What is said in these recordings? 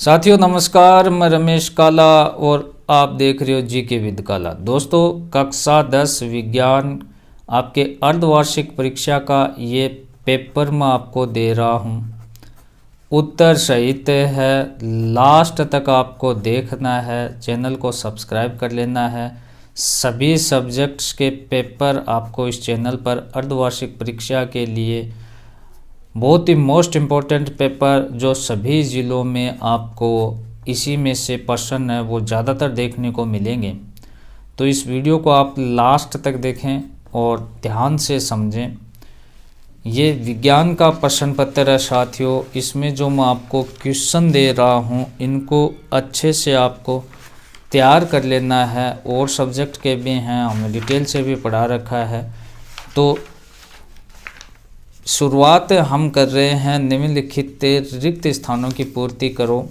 साथियों नमस्कार, मैं रमेश काला और आप देख रहे हो जीके विद काला। दोस्तों, कक्षा 10 विज्ञान आपके अर्धवार्षिक परीक्षा का ये पेपर मैं आपको दे रहा हूँ। उत्तर सहित है, लास्ट तक आपको देखना है, चैनल को सब्सक्राइब कर लेना है। सभी सब्जेक्ट्स के पेपर आपको इस चैनल पर अर्धवार्षिक परीक्षा के लिए बहुत ही मोस्ट इम्पोर्टेंट पेपर जो सभी ज़िलों में आपको इसी में से प्रश्न है वो ज़्यादातर देखने को मिलेंगे। तो इस वीडियो को आप लास्ट तक देखें और ध्यान से समझें। ये विज्ञान का प्रश्न पत्र है साथियों। इसमें जो मैं आपको क्वेश्चन दे रहा हूँ इनको अच्छे से आपको तैयार कर लेना है। और सब्जेक्ट के भी हैं, हमने डिटेल से भी पढ़ा रखा है। तो शुरुआत हम कर रहे हैं निम्नलिखित रिक्त स्थानों की पूर्ति करो।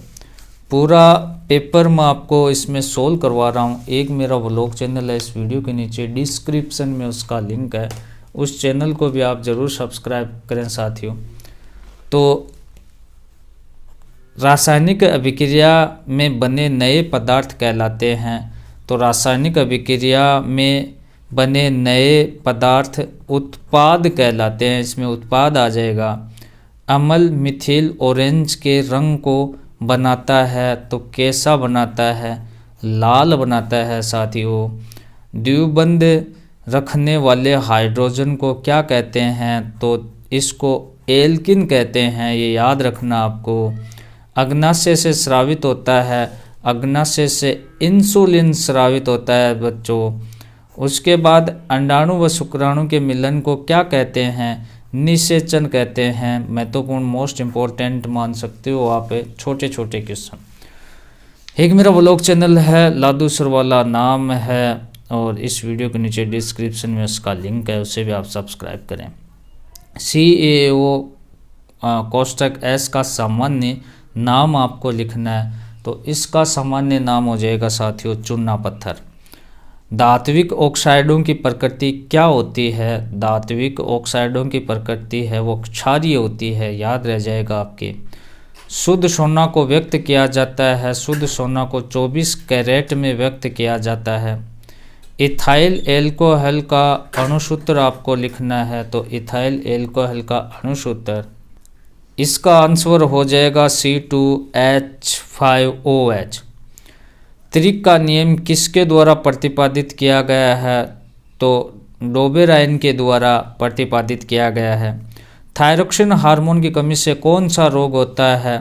पूरा पेपर मैं आपको इसमें सोल्व करवा रहा हूँ। एक मेरा व्लॉग चैनल है, इस वीडियो के नीचे डिस्क्रिप्शन में उसका लिंक है, उस चैनल को भी आप ज़रूर सब्सक्राइब करें साथियों। तो रासायनिक अभिक्रिया में बने नए पदार्थ कहलाते हैं। तो रासायनिक अभिक्रिया में बने नए पदार्थ उत्पाद कहलाते हैं। इसमें उत्पाद आ जाएगा। अम्ल मिथिल ऑरेंज के रंग को बनाता है। तो कैसा बनाता है? लाल बनाता है साथियों। द्विबंध रखने वाले हाइड्रोजन को क्या कहते हैं? तो इसको एल्किन कहते हैं, ये याद रखना आपको। अग्नाशय से स्रावित होता है। अग्नाशय से इंसुलिन स्रावित होता है बच्चों। उसके बाद अंडाणु व शुक्राणु के मिलन को क्या कहते हैं? निषेचन कहते हैं। महत्वपूर्ण मोस्ट इम्पोर्टेंट मान सकते हो आप, छोटे छोटे क्वेश्चन। एक मेरा व्लॉग चैनल है, लादू सरवाला नाम है, और इस वीडियो के नीचे डिस्क्रिप्शन में उसका लिंक है, उसे भी आप सब्सक्राइब करें। CAO कोष्टक S का सामान्य नाम आपको लिखना है। तो इसका सामान्य नाम हो जाएगा साथियों चूना पत्थर। धात्विक ऑक्साइडों की प्रकृति क्या होती है? धात्विक ऑक्साइडों की प्रकृति है वो क्षारीय होती है, याद रह जाएगा आपके। शुद्ध सोना को व्यक्त किया जाता है। शुद्ध सोना को 24 कैरेट में व्यक्त किया जाता है। इथाइल एल्कोहल का अणुसूत्र आपको लिखना है। तो इथाइल एल्कोहल का अणुसूत्र, इसका आंसर हो जाएगा C2H5OH। त्रिक का नियम किसके द्वारा प्रतिपादित किया गया है? तो डोबेराइन के द्वारा प्रतिपादित किया गया है। थायरोक्सिन हार्मोन की कमी से कौन सा रोग होता है?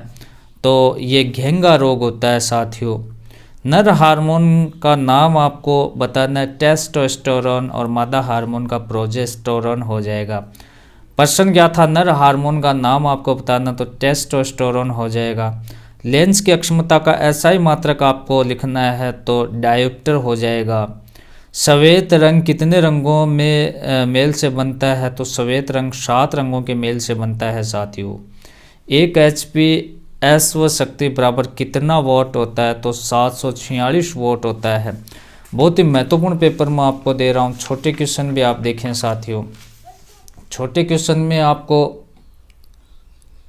तो ये घेंगा रोग होता है साथियों। नर हार्मोन का नाम आपको बताना है टेस्टोस्टेरोन, और मादा हार्मोन का प्रोजेस्टेरोन हो जाएगा। प्रश्न क्या था? नर हार्मोन का नाम आपको बताना, तो टेस्टोस्टेरोन हो जाएगा। लेंस की अक्षमता का SI मात्रक आपको लिखना है, तो डायोप्टर हो जाएगा। श्वेत रंग कितने रंगों में मेल से बनता है? तो श्वेत रंग 7 रंगों के मेल से बनता है साथियों। 1 HP अश्व शक्ति बराबर कितना वॉट होता है? तो 746 वॉट होता है। बहुत ही महत्वपूर्ण पेपर मैं आपको दे रहा हूँ। छोटे क्वेश्चन भी आप देखें साथियों। छोटे क्वेश्चन में आपको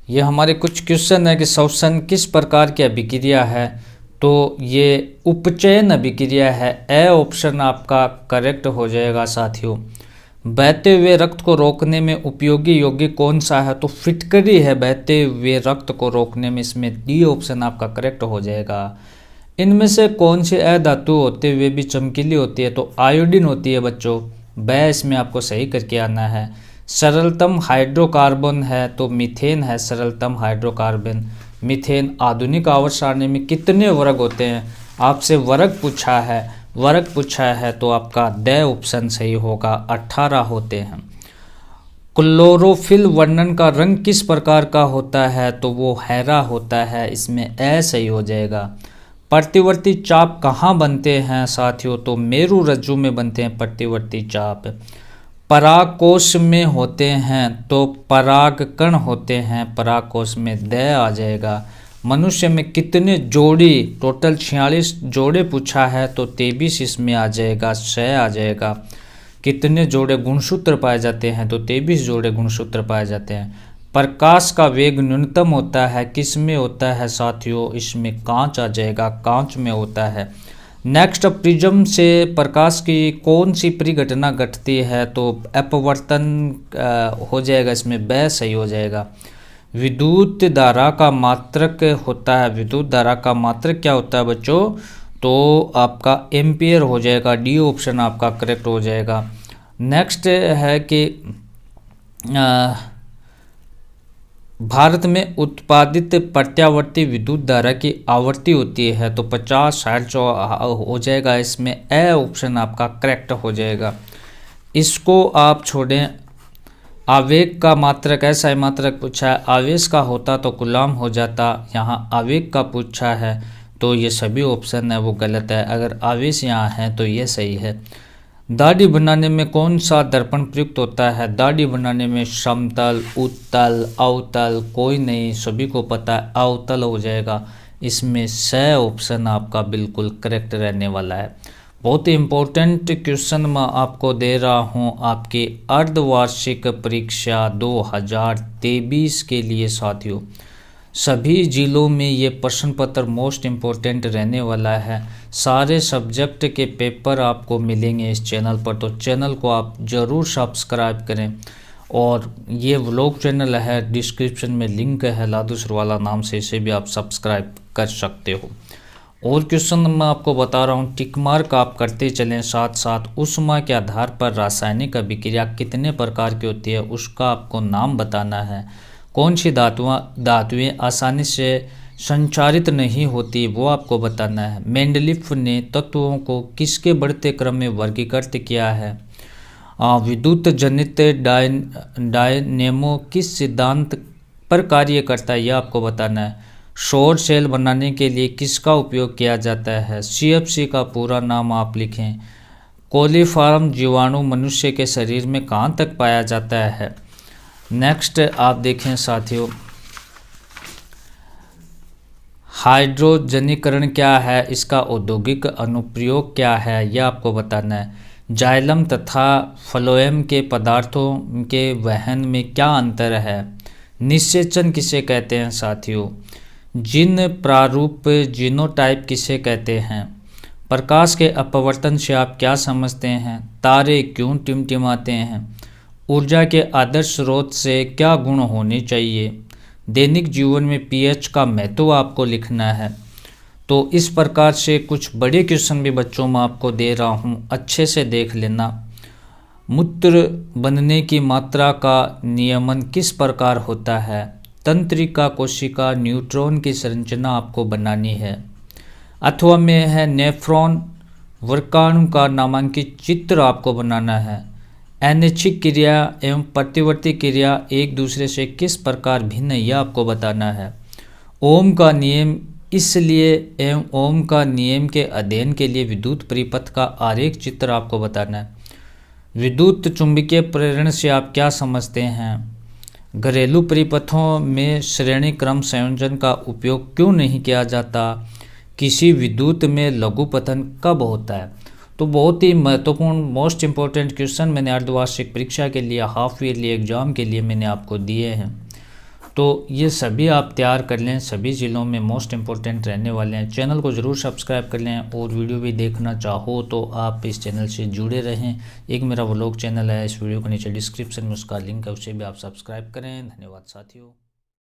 ये हमारे कुछ क्वेश्चन है कि श्वसन किस प्रकार की अभिक्रिया है? तो ये उपचयन अभिक्रिया है। ए ऑप्शन आपका करेक्ट हो जाएगा साथियों। बहते हुए रक्त को रोकने में उपयोगी यौगिक कौन सा है? तो फिटकरी है बहते हुए रक्त को रोकने में। इसमें D ऑप्शन आपका करेक्ट हो जाएगा। इनमें से कौन सी अधातु होते हुए भी चमकीली होती है? तो आयोडीन होती है बच्चों। वह इसमें आपको सही करके आना है। सरलतम हाइड्रोकार्बन है तो मीथेन है सरलतम हाइड्रोकार्बन। मीथेन आधुनिक आवर्त सारणी में कितने वर्ग होते हैं? आपसे वर्ग पूछा है। वर्ग पूछा है तो आपका D ऑप्शन सही होगा, 18 होते हैं। क्लोरोफिल वर्णन का रंग किस प्रकार का होता है? तो वो हरा होता है। इसमें A सही हो जाएगा। प्रतिवर्ती चाप कहाँ बनते हैं साथियों? तो मेरु रज्जु में बनते हैं प्रतिवर्ती चाप। परागकोश में होते हैं तो परागकण होते हैं। परागकोश में D आ जाएगा। मनुष्य में कितने जोड़ी? टोटल 46 जोड़े पूछा है तो 23 इसमें आ जाएगा, 6 आ जाएगा। कितने जोड़े गुणसूत्र पाए जाते हैं? तो 23 जोड़े गुणसूत्र पाए जाते हैं। प्रकाश का वेग न्यूनतम होता है किस में होता है साथियों, इसमें कांच आ जाएगा, कांच में होता है। नेक्स्ट, प्रिज्म से प्रकाश की कौन सी परिघटना घटती है, तो अपवर्तन हो जाएगा, इसमें ब सही हो जाएगा। विद्युत धारा का मात्रक होता है, विद्युत धारा का मात्रक क्या होता है बच्चों, तो आपका एम्पियर हो जाएगा, डी ऑप्शन आपका करेक्ट हो जाएगा। नेक्स्ट है कि भारत में उत्पादित प्रत्यावर्ती विद्युत धारा की आवृत्ति होती है, तो 50 हर्ट्ज हो जाएगा, इसमें ए ऑप्शन आपका करेक्ट हो जाएगा। इसको आप छोड़ें। आवेग का मात्रक, ऐसा मात्रक पूछा है, आवेश का होता तो कूलम हो जाता, यहाँ आवेग का पूछा है, तो ये सभी ऑप्शन है वो गलत है। अगर आवेश यहाँ है तो ये सही है। दाढ़ी बनाने में कौन सा दर्पण प्रयुक्त होता है, दाढ़ी बनाने में समतल, उत्तल, अवतल, कोई नहीं, सभी को पता है अवतल हो जाएगा, इसमें स ऑप्शन आपका बिल्कुल करेक्ट रहने वाला है। बहुत ही इम्पोर्टेंट क्वेश्चन मैं आपको दे रहा हूँ आपकी अर्धवार्षिक परीक्षा 2023 के लिए साथियों। सभी जिलों में ये प्रश्न पत्र मोस्ट इम्पोर्टेंट रहने वाला है। सारे सब्जेक्ट के पेपर आपको मिलेंगे इस चैनल पर, तो चैनल को आप ज़रूर सब्सक्राइब करें। और ये व्लॉग चैनल है, डिस्क्रिप्शन में लिंक है लादू सरवाला नाम से, इसे भी आप सब्सक्राइब कर सकते हो। और क्वेश्चन मैं आपको बता रहा हूँ, टिक मार्क आप करते चलें साथ साथ। ऊष्मा के आधार पर रासायनिक अभिक्रिया कितने प्रकार की होती है, उसका आपको नाम बताना है। कौन सी धातुएं आसानी से संचारित नहीं होती, वो आपको बताना है। मेंडलीफ ने तत्वों को किसके बढ़ते क्रम में वर्गीकृत किया है। विद्युत जनित डायनेमो किस सिद्धांत पर कार्य करता है, यह आपको बताना है। सौर सेल बनाने के लिए किसका उपयोग किया जाता है। CFC का पूरा नाम आप लिखें। कोलीफॉर्म जीवाणु मनुष्य के शरीर में कहाँ तक पाया जाता है। नेक्स्ट आप देखें साथियों, हाइड्रोजनीकरण क्या है, इसका औद्योगिक अनुप्रयोग क्या है, यह आपको बताना है। जाइलम तथा फ्लोएम के पदार्थों के वहन में क्या अंतर है। निषेचन किसे कहते हैं साथियों। जीन प्रारूप जीनोटाइप किसे कहते हैं। प्रकाश के अपवर्तन से आप क्या समझते हैं। तारे क्यों टिमटिमाते हैं। ऊर्जा के आदर्श स्रोत से क्या गुण होने चाहिए। दैनिक जीवन में pH का महत्व आपको लिखना है। तो इस प्रकार से कुछ बड़े क्वेश्चन भी बच्चों में आपको दे रहा हूँ, अच्छे से देख लेना। मूत्र बनने की मात्रा का नियमन किस प्रकार होता है। तंत्रिका कोशिका न्यूट्रॉन की संरचना आपको बनानी है। अथवा में है नेफ्रॉन वर्गाणु का नामांकित चित्र आपको बनाना है। अनैच्छिक क्रिया एवं प्रतिवर्ती क्रिया एक दूसरे से किस प्रकार भिन्न है, यह आपको बताना है। ओम का नियम इसलिए एवं ओम का नियम के अध्ययन के लिए विद्युत परिपथ का आरेख चित्र आपको बताना है। विद्युत चुंबकीय प्रेरण से आप क्या समझते हैं। घरेलू परिपथों में श्रेणी क्रम संयोजन का उपयोग क्यों नहीं किया जाता। किसी विद्युत में लघुपतन कब होता है। तो बहुत ही महत्वपूर्ण मोस्ट इम्पोर्टेंट क्वेश्चन मैंने अर्धवार्षिक परीक्षा के लिए, हाफ ईयरली एग्जाम के लिए मैंने आपको दिए हैं। तो ये सभी आप तैयार कर लें, सभी ज़िलों में मोस्ट इम्पोर्टेंट रहने वाले हैं। चैनल को ज़रूर सब्सक्राइब कर लें और वीडियो भी देखना चाहो तो आप इस चैनल से जुड़े रहें। एक मेरा व्लॉग चैनल है, इस वीडियो के नीचे डिस्क्रिप्शन में उसका लिंक है, उसे भी आप सब्सक्राइब करें। धन्यवाद साथियों।